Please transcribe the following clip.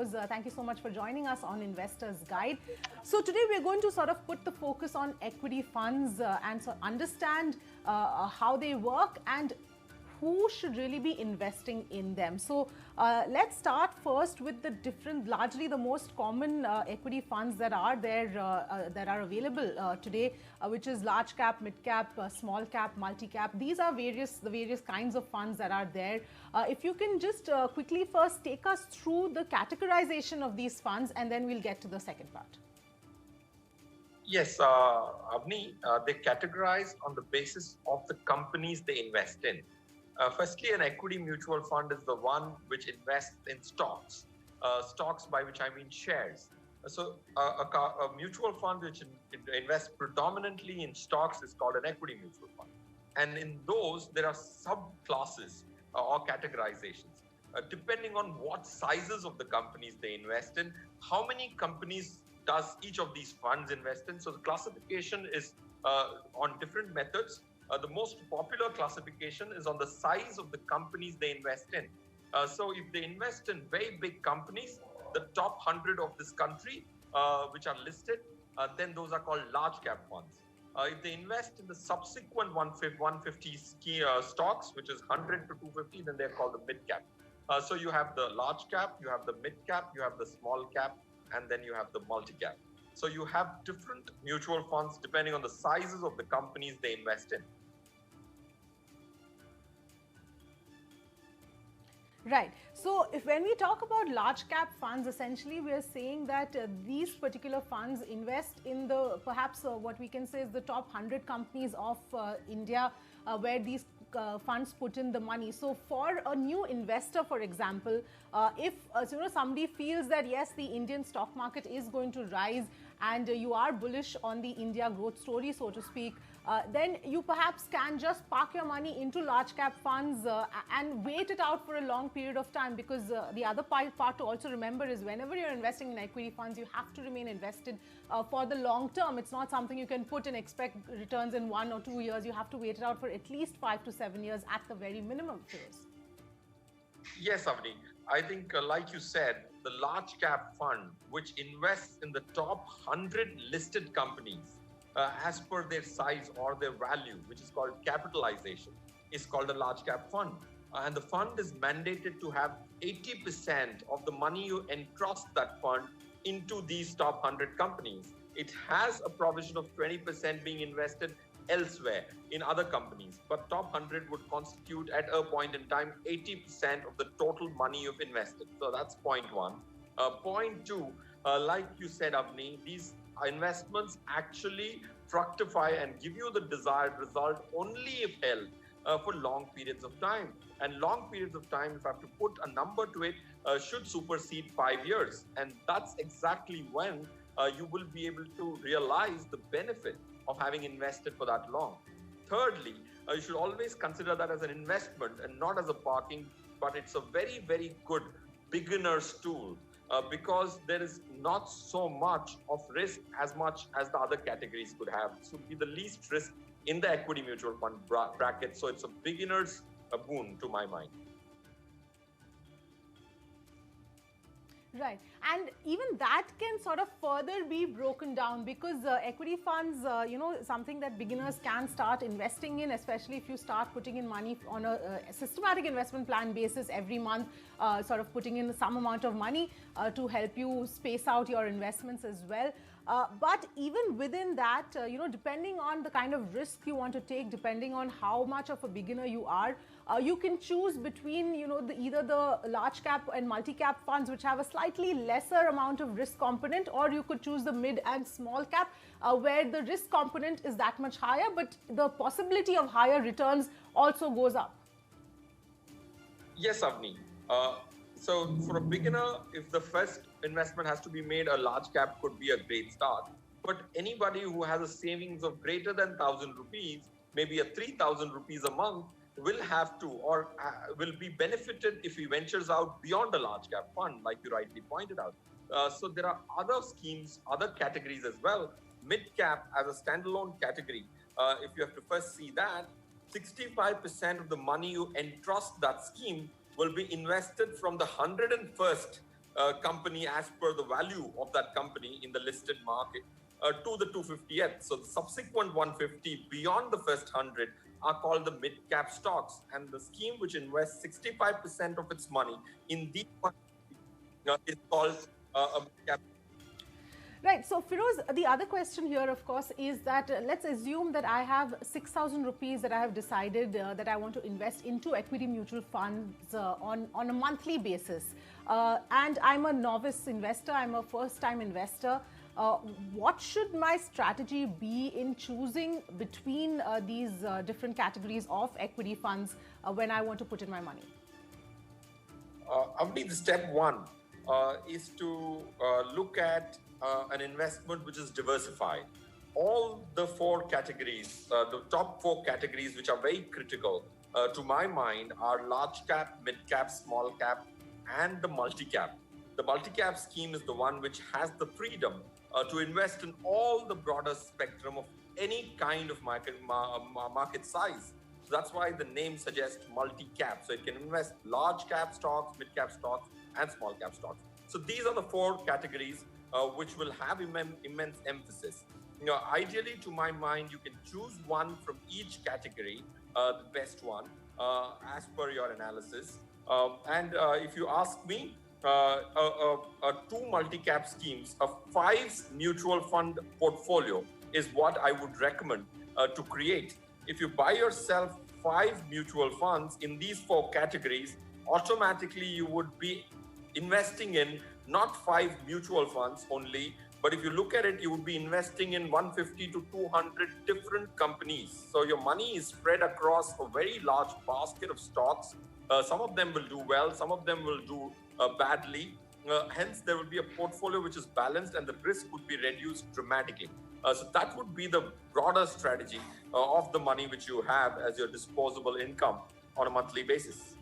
Thank you so much for joining us on Investors Guide. So today we're going to sort of put the focus on equity funds and so understand how they work and who should really be investing in them. So let's start first with the different, largely the most common equity funds that are there, that are available today, which is large cap, mid cap, small cap, multi cap. These are the various kinds of funds that are there. If you can just quickly first take us through the categorization of these funds, and then we'll get to the second part. Yes, Avni, they categorize on the basis of the companies they invest in. Firstly, an equity mutual fund is the one which invests in stocks. Stocks, by which I mean shares. So a mutual fund which invests predominantly in stocks is called an equity mutual fund. And in those, there are subclasses or categorizations. Depending on what sizes of the companies they invest in, how many companies does each of these funds invest in? So the classification is on different methods. The most popular classification is on the size of the companies they invest in. So if they invest in very big companies, the top 100 of this country, which are listed, then those are called large cap funds. If they invest in the subsequent 150 stocks, which is 100 to 250, then they're called the mid cap. So you have the large cap, you have the mid cap, you have the small cap, and then you have the multi cap. So you have different mutual funds depending on the sizes of the companies they invest in. Right. So when we talk about large cap funds, essentially we are saying that these particular funds invest in the perhaps what we can say is the top 100 companies of India, where these funds put in the money. So for a new investor, for example, if somebody feels that yes, the Indian stock market is going to rise and you are bullish on the India growth story, so to speak, then you perhaps can just park your money into large cap funds and wait it out for a long period of time, because the other part to also remember is whenever you're investing in equity funds, you have to remain invested for the long term. It's not something you can put and expect returns in 1 or 2 years. You have to wait it out for at least 5 to 7 years at the very minimum, Feroz. Yes, Avni. I think, like you said, the large cap fund, which invests in the top 100 listed companies, as per their size or their value, which is called capitalization, is called a large cap fund. And the fund is mandated to have 80% of the money you entrust that fund into these top 100 companies. It has a provision of 20% being invested elsewhere in other companies, but top 100 would constitute at a point in time 80% of the total money you've invested. So that's point one. Point two, like you said, Avni, these investments actually fructify and give you the desired result only if held for long periods of time. And long periods of time, if I have to put a number to it, should supersede 5 years. And that's exactly when you will be able to realize the benefit of having invested for that long. Thirdly, you should always consider that as an investment and not as a parking, but it's a very, very good beginner's tool. Because there is not so much of risk as much as the other categories could have. This would be the least risk in the equity mutual fund bracket. So it's a beginner's boon to my mind. Right. And even that can sort of further be broken down, because equity funds, something that beginners can start investing in, especially if you start putting in money on a systematic investment plan basis every month, sort of putting in some amount of money to help you space out your investments as well. But even within that, depending on the kind of risk you want to take, depending on how much of a beginner you are, you can choose between, either the large cap and multi cap funds, which have a slightly lesser amount of risk component, or you could choose the mid and small cap, where the risk component is that much higher, but the possibility of higher returns also goes up. Yes, Avni. So for a beginner, if the first investment has to be made, a large cap could be a great start. But anybody who has a savings of greater than 1,000 rupees, maybe a 3,000 rupees a month, will have to or will be benefited if he ventures out beyond a large cap fund, like you rightly pointed out. So there are other schemes, other categories as well. Mid cap as a standalone category, if you have to first see that, 65% of the money you entrust that scheme will be invested from the 101st company as per the value of that company in the listed market to the 250th. So the subsequent 150 beyond the first 100 are called the mid-cap stocks. And the scheme which invests 65% of its money in these is called a mid-cap. Right. So, Feroze, the other question here, of course, is that let's assume that I have 6,000 rupees that I have decided that I want to invest into equity mutual funds on a monthly basis. And I'm a novice investor, I'm a first time investor. What should my strategy be in choosing between these different categories of equity funds when I want to put in my money? Avni, the step one is to look at an investment which is diversified. All the four categories, the top four categories, which are very critical to my mind, are large cap, mid cap, small cap, and the multi cap. The multi cap scheme is the one which has the freedom to invest in all the broader spectrum of any kind of market size. So that's why the name suggests multi-cap. So it can invest large cap stocks, mid-cap stocks, and small cap stocks. So these are the four categories which will have immense emphasis. Ideally, to my mind, you can choose one from each category, the best one, as per your analysis. And if you ask me, two multi-cap schemes, a 5 mutual fund portfolio is what I would recommend to create. If you buy yourself 5 mutual funds in these four categories, automatically you would be investing in not 5 mutual funds only, but if you look at it, you would be investing in 150 to 200 different companies. So your money is spread across a very large basket of stocks. Some of them will do well, some of them will do badly. Hence, there will be a portfolio which is balanced and the risk would be reduced dramatically. So that would be the broader strategy of the money which you have as your disposable income on a monthly basis.